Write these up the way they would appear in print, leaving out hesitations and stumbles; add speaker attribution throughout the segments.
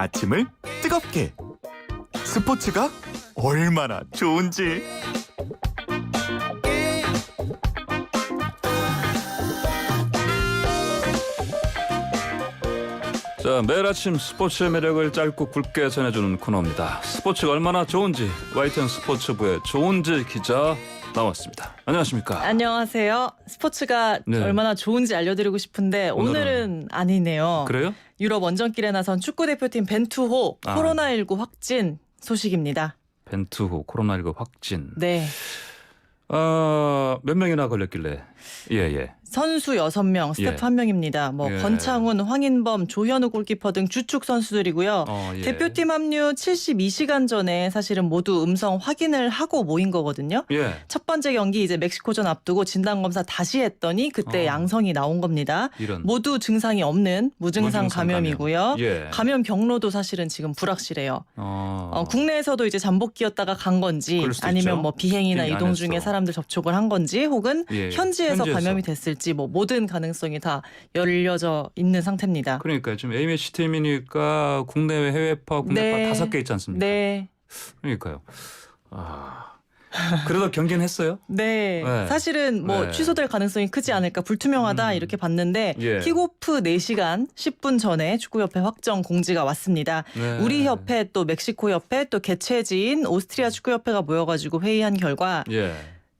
Speaker 1: 아침을 뜨겁게 스포츠가 얼마나 좋은지.
Speaker 2: 자, 매일 아침 스포츠의 매력을 짧고 굵게 전해주는 코너입니다. 스포츠가 얼마나 좋은지 YTN 스포츠부의 조은지 기자 나왔습니다. 안녕하십니까?
Speaker 3: 안녕하세요. 스포츠가
Speaker 2: 네.
Speaker 3: 얼마나 좋은지 알려드리고 싶은데 오늘은 아니네요.
Speaker 2: 그래요?
Speaker 3: 유럽 원정길에 나선 축구대표팀 벤투호
Speaker 2: 아.
Speaker 3: 코로나19 확진 소식입니다.
Speaker 2: 벤투호 코로나19 확진.
Speaker 3: 네.
Speaker 2: 몇 명이나 걸렸길래? 예.
Speaker 3: 선수 6명, 스태프
Speaker 2: 예.
Speaker 3: 1명입니다.
Speaker 2: 예.
Speaker 3: 권창훈, 황인범, 조현우 골키퍼 등 주축 선수들이고요.
Speaker 2: 예.
Speaker 3: 대표팀 합류 72시간 전에 사실은 모두 음성 확인을 하고 모인 거거든요.
Speaker 2: 예.
Speaker 3: 첫 번째 경기 이제 멕시코전 앞두고 진단검사 다시 했더니 그때 양성이 나온 겁니다.
Speaker 2: 이런.
Speaker 3: 모두 증상이 없는 무증상 감염이고요.
Speaker 2: 감염. 예.
Speaker 3: 감염 경로도 사실은 지금 불확실해요. 국내에서도 이제 잠복기였다가 간 건지
Speaker 2: 그럴 수도
Speaker 3: 아니면
Speaker 2: 있죠.
Speaker 3: 뭐 비행이나
Speaker 2: 비행
Speaker 3: 이동
Speaker 2: 안
Speaker 3: 중에
Speaker 2: 했어.
Speaker 3: 사람들 접촉을 한 건지 혹은
Speaker 2: 예.
Speaker 3: 현지에서 감염이 됐을지 뭐 모든 가능성이 다 열려져 있는 상태입니다.
Speaker 2: 그러니까 지금 A매치 팀이니까 국내외 해외파 국내파
Speaker 3: 네.
Speaker 2: 5개 있지 않습니까?
Speaker 3: 네.
Speaker 2: 그러니까요. 그래도 경기는 했어요?
Speaker 3: 네.
Speaker 2: 네.
Speaker 3: 사실은 뭐
Speaker 2: 네.
Speaker 3: 취소될 가능성이 크지 않을까 불투명하다 이렇게 봤는데
Speaker 2: 예.
Speaker 3: 킥오프 4시간 10분 전에 축구협회 확정 공지가 왔습니다.
Speaker 2: 네.
Speaker 3: 우리 협회 또 멕시코 협회 또 개최지인 오스트리아 축구협회가 모여가지고 회의한 결과
Speaker 2: 예.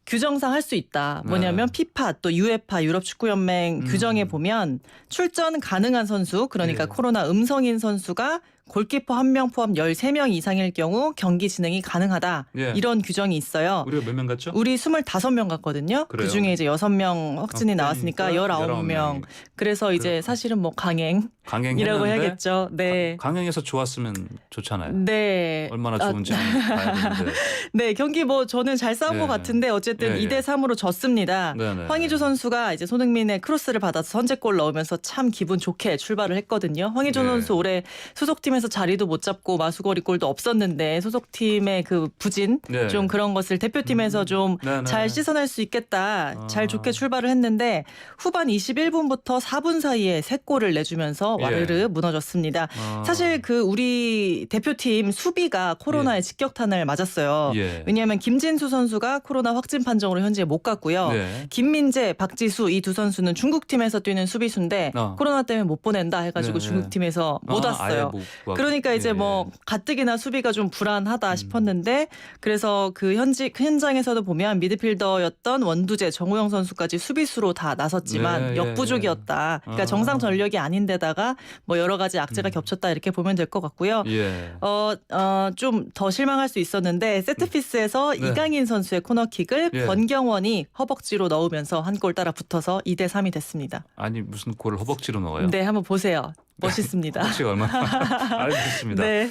Speaker 3: 규정상 할 수 있다. 뭐냐면
Speaker 2: 네.
Speaker 3: 피파 또 유에파 유럽축구연맹 규정에 보면 출전 가능한 선수 그러니까
Speaker 2: 예.
Speaker 3: 코로나 음성인 선수가 골키퍼 1명 포함 13명 이상일 경우 경기 진행이 가능하다.
Speaker 2: 예.
Speaker 3: 이런 규정이 있어요.
Speaker 2: 우리가 몇 명 갔죠?
Speaker 3: 우리 25명 갔거든요.
Speaker 2: 그래요?
Speaker 3: 그중에 이제 6명 확진이 나왔으니까 19명. 그래서 이제 사실은 뭐 강행이라고
Speaker 2: 강행했는데
Speaker 3: 해야겠죠. 네.
Speaker 2: 강행해서 좋았으면 좋잖아요.
Speaker 3: 네.
Speaker 2: 얼마나 좋은지 봐야 되는데.
Speaker 3: 네, 경기 뭐 저는 잘 싸운
Speaker 2: 예.
Speaker 3: 것 같은데 어쨌든
Speaker 2: 예.
Speaker 3: 2대3으로 졌습니다.
Speaker 2: 네네.
Speaker 3: 황의조 선수가 이제 손흥민의 크로스를 받아서 선제골 넣으면서 참 기분 좋게 출발을 했거든요. 황의조
Speaker 2: 네.
Speaker 3: 선수 올해 소속팀에서 자리도 못 잡고 마수거리 골도 없었는데 소속팀의 그 부진
Speaker 2: 네.
Speaker 3: 좀 그런 것을 대표팀에서 좀
Speaker 2: 네네.
Speaker 3: 잘 씻어낼 수 있겠다. 잘 좋게 출발을 했는데 후반 21분부터 4분 사이에 3골을 내주면서
Speaker 2: 예.
Speaker 3: 와르르 무너졌습니다. 사실 그 우리 대표팀 수비가 코로나에 직격탄을 맞았어요.
Speaker 2: 예.
Speaker 3: 왜냐하면 김진수 선수가 코로나 확진 판정으로 현재 못 갔고요.
Speaker 2: 네.
Speaker 3: 김민재, 박지수 이 두 선수는 중국팀에서 뛰는 수비수인데 코로나 때문에 못 보낸다 해가지고
Speaker 2: 네.
Speaker 3: 중국팀에서 못 왔어요. 그러니까 이제 뭐 가뜩이나 수비가 좀 불안하다 싶었는데 그래서 그 현장에서도 보면 미드필더였던 원두재, 정우영 선수까지 수비수로 다 나섰지만
Speaker 2: 네,
Speaker 3: 역부족이었다. 그러니까 정상 전력이 아닌데다가 뭐 여러 가지 악재가 겹쳤다 이렇게 보면 될 것 같고요.
Speaker 2: 예.
Speaker 3: 좀 더 실망할 수 있었는데 세트피스에서
Speaker 2: 네.
Speaker 3: 이강인 선수의 코너킥을
Speaker 2: 예.
Speaker 3: 권경원이 허벅지로 넣으면서 한 골 따라 붙어서 2대3이 됐습니다.
Speaker 2: 아니 무슨 골을 허벅지로 넣어요?
Speaker 3: 네, 한번 보세요. 멋있습니다.
Speaker 2: 허벅지가 얼마나 알겠습니다.
Speaker 3: 네.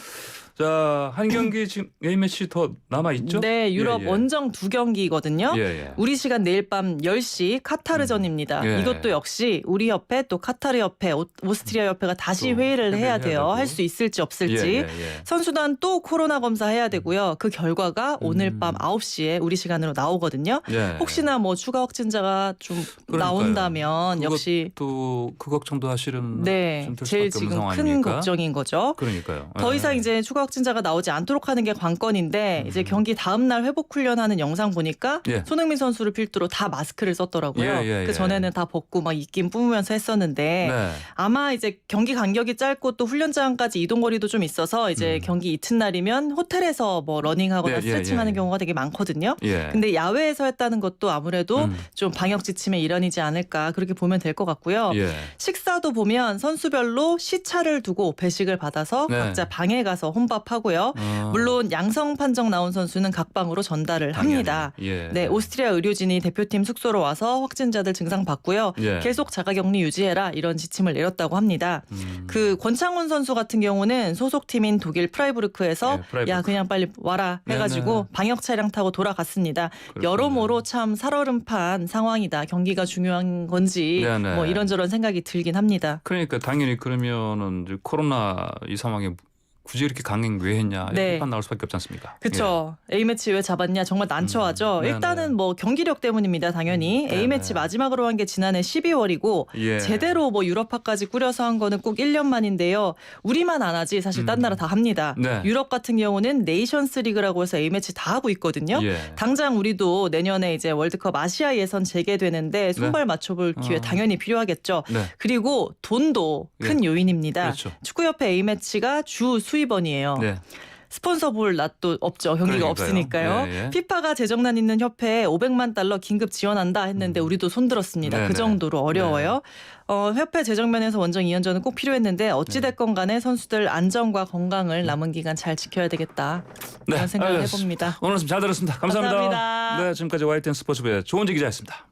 Speaker 2: 자, 한 경기 지금 A매치 더 남아 있죠?
Speaker 3: 네, 유럽
Speaker 2: 예.
Speaker 3: 원정 2경기거든요.
Speaker 2: 예.
Speaker 3: 우리 시간 내일 밤 10시 카타르전입니다.
Speaker 2: 예.
Speaker 3: 이것도 역시 우리 협회 또 카타르 협회, 오스트리아 협회가 다시
Speaker 2: 또
Speaker 3: 회의를 해야
Speaker 2: 해야
Speaker 3: 돼요.
Speaker 2: 되고.
Speaker 3: 할 수 있을지 없을지.
Speaker 2: 예.
Speaker 3: 선수단 또 코로나 검사해야 되고요. 그 결과가 오늘 밤 9시에 우리 시간으로 나오거든요.
Speaker 2: 예.
Speaker 3: 혹시나 뭐 추가 확진자가 좀
Speaker 2: 그러니까요.
Speaker 3: 나온다면 역시
Speaker 2: 또 그 걱정도 하시는
Speaker 3: 네,
Speaker 2: 좀될
Speaker 3: 제일
Speaker 2: 수밖에 없는
Speaker 3: 지금
Speaker 2: 상황
Speaker 3: 큰
Speaker 2: 아닙니까?
Speaker 3: 걱정인 거죠.
Speaker 2: 그러니까요.
Speaker 3: 더 이상 이제 추가 확진자가 나오지 않도록 하는 게 관건인데 이제 경기 다음 날 회복 훈련하는 영상 보니까
Speaker 2: 예.
Speaker 3: 손흥민 선수를 필두로 다 마스크를 썼더라고요.
Speaker 2: 예.
Speaker 3: 그 전에는 다 벗고 막 입김 뿜으면서 했었는데
Speaker 2: 네.
Speaker 3: 아마 이제 경기 간격이 짧고 또 훈련장까지 이동 거리도 좀 있어서 이제 경기 이튿날이면 호텔에서 뭐 러닝하거나
Speaker 2: 네,
Speaker 3: 스트레칭하는
Speaker 2: 예.
Speaker 3: 경우가 되게 많거든요.
Speaker 2: 예.
Speaker 3: 근데 야외에서 했다는 것도 아무래도 좀 방역 지침의 일환이지 않을까 그렇게 보면 될 것 같고요.
Speaker 2: 예.
Speaker 3: 식사도 보면 선수별로 시차를 두고 배식을 받아서
Speaker 2: 네.
Speaker 3: 각자 방에 가서 혼밥하고요. 물론 양성 판정 나온 선수는 각 방으로 전달을 합니다.
Speaker 2: 예.
Speaker 3: 네, 오스트리아 의료진이 대표팀 숙소로 와서 확진자들 증상 봤고요.
Speaker 2: 예.
Speaker 3: 계속 자가격리 유지해라 이런 지침을 내렸다고 합니다. 그 권창훈 선수 같은 경우는 소속팀인 독일 프라이부르크에서
Speaker 2: 예, 프라이부르크.
Speaker 3: 야 그냥 빨리 와라 해가지고 방역 차량 타고 돌아갔습니다.
Speaker 2: 그렇군요.
Speaker 3: 여러모로 참 살얼음판 상황이다. 경기가 중요한 건지
Speaker 2: 네네.
Speaker 3: 뭐 이런저런 생각이 들긴 합니다.
Speaker 2: 그러니까 당연히 그러면은 이제 코로나 이 상황에 굳이 이렇게 강행 왜 했냐
Speaker 3: 네.
Speaker 2: 비판 나올 수밖에 없지 않습니까?
Speaker 3: 그렇죠. A매치 왜 잡았냐 정말 난처하죠.
Speaker 2: 네,
Speaker 3: 일단은
Speaker 2: 네.
Speaker 3: 뭐 경기력 때문입니다. 당연히.
Speaker 2: 네,
Speaker 3: A매치
Speaker 2: 네.
Speaker 3: 마지막으로 한 게 지난해 12월이고
Speaker 2: 예.
Speaker 3: 제대로 뭐 유럽파까지 꾸려서 한 거는 꼭 1년 만인데요. 우리만 안 하지 사실 딴 나라 다 합니다.
Speaker 2: 네.
Speaker 3: 유럽 같은 경우는 네이션스 리그라고 해서 A매치 다 하고 있거든요.
Speaker 2: 예.
Speaker 3: 당장 우리도 내년에 이제 월드컵 아시아 예선 재개되는데 손발 맞춰볼 기회 당연히 필요하겠죠.
Speaker 2: 네.
Speaker 3: 그리고 돈도 큰 요인입니다.
Speaker 2: 그렇죠.
Speaker 3: 축구협회 A매치가 주 수입원이에요.
Speaker 2: 네.
Speaker 3: 스폰서 볼 낯도 없죠. 경기가
Speaker 2: 그러니까요.
Speaker 3: 없으니까요.
Speaker 2: 예, 예.
Speaker 3: 피파가 재정난 있는 협회에 500만 달러 긴급 지원한다 했는데 우리도 손들었습니다.
Speaker 2: 네네.
Speaker 3: 그 정도로 어려워요. 협회 재정면에서 원정 2연전은 꼭 필요했는데 어찌됐건 간에 선수들 안전과 건강을 남은 기간 잘 지켜야 되겠다.
Speaker 2: 네,
Speaker 3: 그런 생각을
Speaker 2: 알겠습니다.
Speaker 3: 해봅니다.
Speaker 2: 오늘 말씀 잘 들었습니다. 감사합니다.
Speaker 3: 감사합니다.
Speaker 2: 네, 지금까지 YTN 스포츠부의 조은지 기자였습니다.